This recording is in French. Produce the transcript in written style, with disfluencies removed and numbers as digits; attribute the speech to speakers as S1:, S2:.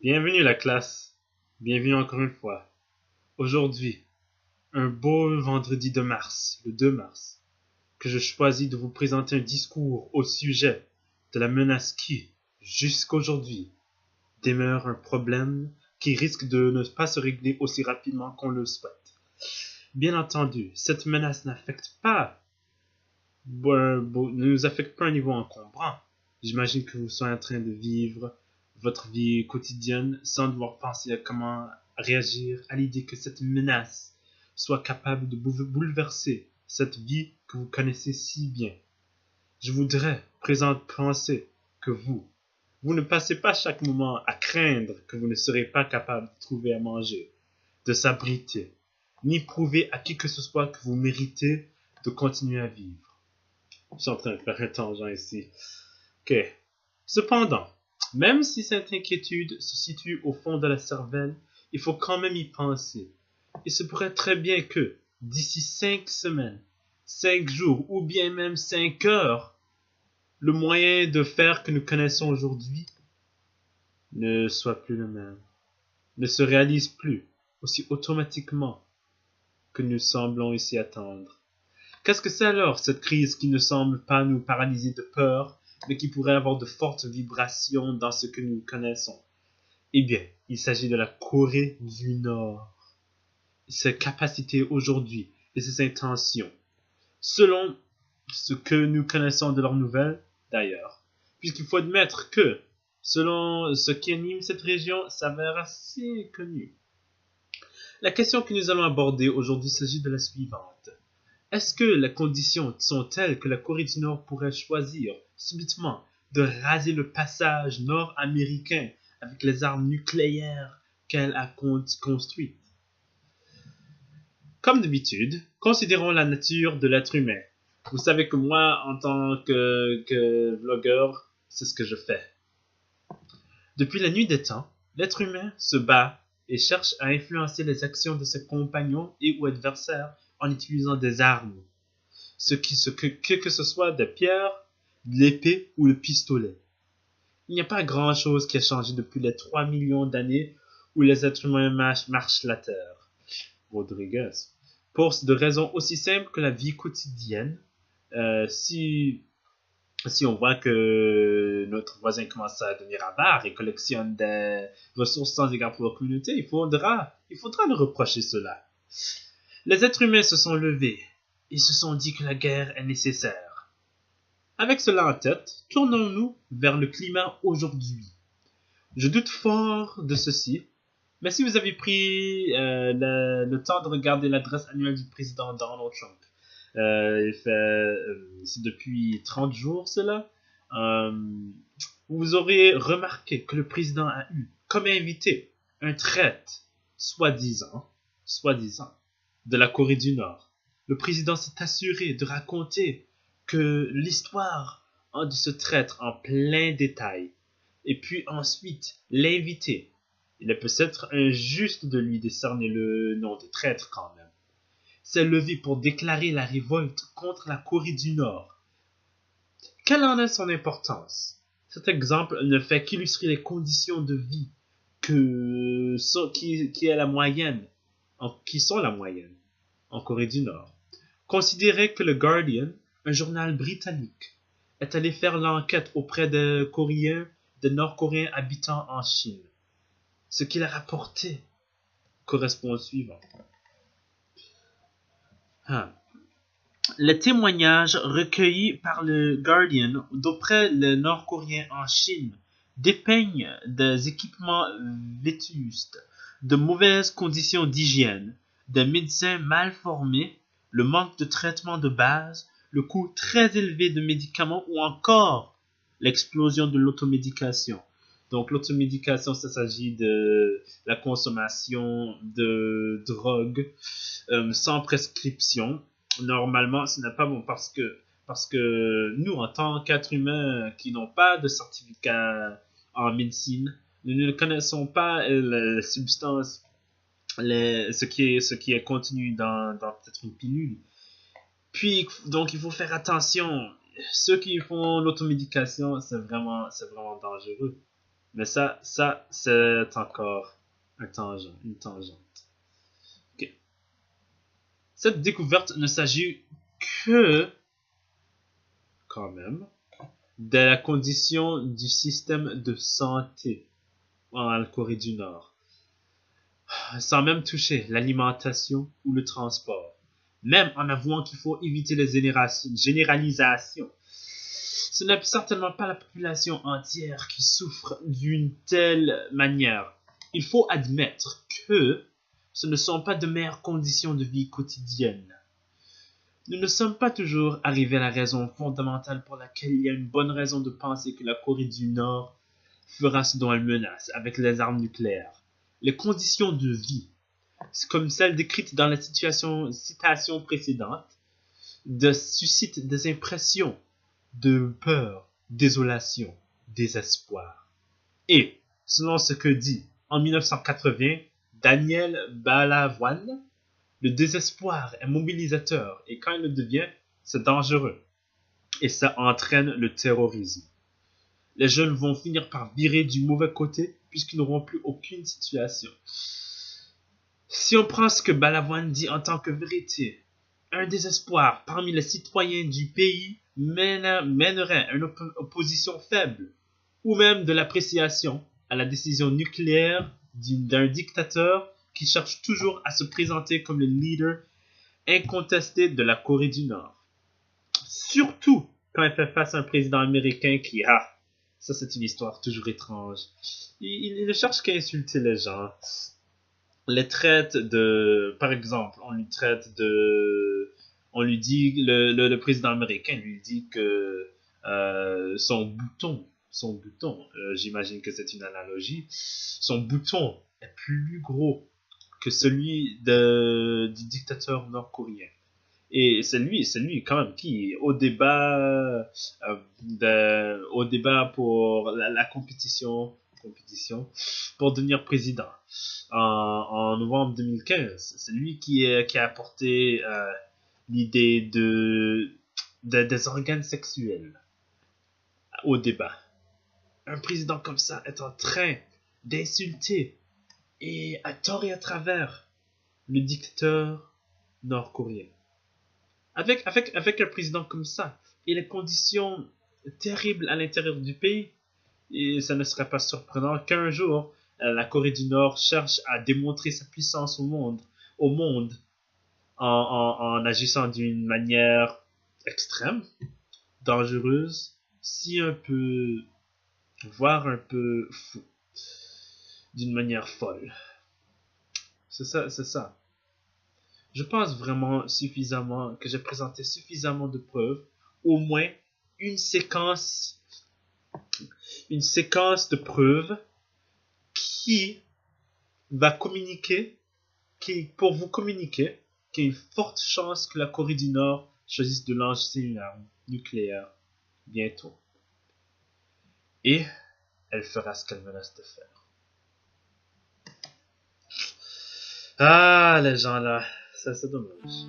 S1: Bienvenue la classe. Bienvenue encore une fois. Aujourd'hui, un beau vendredi de mars, le 2 mars, que je choisis de vous présenter un discours au sujet de la menace qui, jusqu'aujourd'hui, demeure un problème qui risque de ne pas se régler aussi rapidement qu'on le souhaite. Bien entendu, cette menace ne nous affecte pas à un niveau encombrant. J'imagine que vous soyez en train de vivre votre vie quotidienne sans devoir penser à comment réagir à l'idée que cette menace soit capable de bouleverser cette vie que vous connaissez si bien. Je voudrais penser que vous ne passez pas chaque moment à craindre que vous ne serez pas capable de trouver à manger, de s'abriter, ni prouver à qui que ce soit que vous méritez de continuer à vivre. Je suis en train de faire un tangent ici. Ok. Cependant, même si cette inquiétude se situe au fond de la cervelle, il faut quand même y penser. Il se pourrait très bien que, d'ici 5 semaines, 5 jours ou bien même 5 heures, le moyen de faire que nous connaissons aujourd'hui ne soit plus le même, ne se réalise plus aussi automatiquement que nous semblons ici attendre. Qu'est-ce que c'est alors, cette crise qui ne semble pas nous paralyser de peur, mais qui pourrait avoir de fortes vibrations dans ce que nous connaissons? Eh bien, il s'agit de la Corée du Nord. Ses capacités aujourd'hui et ses intentions, selon ce que nous connaissons de leurs nouvelles, d'ailleurs. Puisqu'il faut admettre que, selon ce qui anime cette région, s'avère assez connu. La question que nous allons aborder aujourd'hui s'agit de la suivante. Est-ce que les conditions sont telles que la Corée du Nord pourrait choisir subitement de raser le passage nord-américain avec les armes nucléaires qu'elle a construites? Comme d'habitude, considérons la nature de l'être humain. Vous savez que moi, en tant que vlogueur, c'est ce que je fais. Depuis la nuit des temps, l'être humain se bat et cherche à influencer les actions de ses compagnons et ou adversaires en utilisant des armes. Que ce soit des pierres, de l'épée ou le pistolet. Il n'y a pas grand-chose qui a changé depuis les 3 millions d'années où les êtres humains marchent la Terre. Rodriguez. Pour de raisons aussi simples que la vie quotidienne, si on voit que notre voisin commence à devenir avare et collectionne des ressources sans égard pour la communauté, il faudra nous reprocher cela. Les êtres humains se sont levés et se sont dit que la guerre est nécessaire. Avec cela en tête, tournons-nous vers le climat aujourd'hui. Je doute fort de ceci, mais si vous avez pris le temps de regarder l'adresse annuelle du président Donald Trump, c'est depuis 30 jours cela, euh, vous aurez remarqué que le président a eu comme invité un traître, soi-disant, de la Corée du Nord. Le président s'est assuré de raconter que l'histoire de ce traître en plein détail, et puis ensuite l'inviter. Il est peut-être injuste de lui décerner le nom de traître quand même. S'est levé pour déclarer la révolte contre la Corée du Nord. Quelle en est son importance? Cet exemple ne fait qu'illustrer les conditions de vie qui est la moyenne, qui sont la moyenne en Corée du Nord. Considérez que le Guardian, un journal britannique, est allé faire l'enquête auprès de Nord-Coréens habitant en Chine. Ce qu'il a rapporté correspond au suivant. Les témoignages recueillis par le Guardian d'auprès des Nord-Coréens en Chine dépeignent des équipements vétustes, de mauvaises conditions d'hygiène, des médecins mal formés, le manque de traitement de base, le coût très élevé de médicaments ou encore l'explosion de l'automédication. Donc l'automédication, ça s'agit de la consommation de drogue sans prescription. Normalement, ce n'est pas bon parce que nous, en tant qu'êtres humains qui n'ont pas de certificat en médecine, nous ne connaissons pas les substances, ce qui est contenu dans peut-être une pilule. Puis, donc, il faut faire attention. Ceux qui font l'automédication, c'est vraiment dangereux. Mais ça c'est encore une tangente. Ok. Cette découverte ne s'agit que, quand même, de la condition du système de santé en Corée du Nord, sans même toucher l'alimentation ou le transport. Même en avouant qu'il faut éviter les généralisations. Ce n'est certainement pas la population entière qui souffre d'une telle manière. Il faut admettre que ce ne sont pas de meilleures conditions de vie quotidiennes. Nous ne sommes pas toujours arrivés à la raison fondamentale pour laquelle il y a une bonne raison de penser que la Corée du Nord fera ce dont elle menace avec les armes nucléaires. Les conditions de vie, comme celles décrites dans la citation précédente, suscitent des impressions de peur, désolation, désespoir. Et, selon ce que dit en 1980 Daniel Balavoine, le désespoir est mobilisateur et quand il le devient, c'est dangereux. Et ça entraîne le terrorisme. Les jeunes vont finir par virer du mauvais côté puisqu'ils n'auront plus aucune situation. Si on prend ce que Balavoine dit en tant que vérité, un désespoir parmi les citoyens du pays mènerait à une opposition faible, ou même de l'appréciation à la décision nucléaire d'un dictateur qui cherche toujours à se présenter comme le leader incontesté de la Corée du Nord. Surtout quand il fait face à un président américain qui, ça c'est une histoire toujours étrange. Il ne cherche qu'à insulter les gens. Les traite de, par exemple, on lui dit, le président américain lui dit que son bouton, j'imagine que c'est une analogie, son bouton est plus gros que celui du dictateur nord-coréen. Et c'est lui quand même qui, au débat pour la compétition pour devenir président en novembre 2015, c'est lui qui a apporté l'idée des organes sexuels au débat. Un président comme ça est en train d'insulter et à tort et à travers le dictateur nord-coréen. Avec un président comme ça et les conditions terribles à l'intérieur du pays, et ça ne serait pas surprenant qu'un jour la Corée du Nord cherche à démontrer sa puissance au monde en agissant d'une manière extrême, dangereuse, si un peu, voire un peu fou, d'une manière folle. C'est ça. Je pense vraiment suffisamment que j'ai présenté suffisamment de preuves, au moins une séquence, de preuves qui va communiquer, pour vous communiquer qu'il y a une forte chance que la Corée du Nord choisisse de lancer une arme nucléaire bientôt. Et elle fera ce qu'elle menace de faire. Ah, les gens là, ça c'est dommage.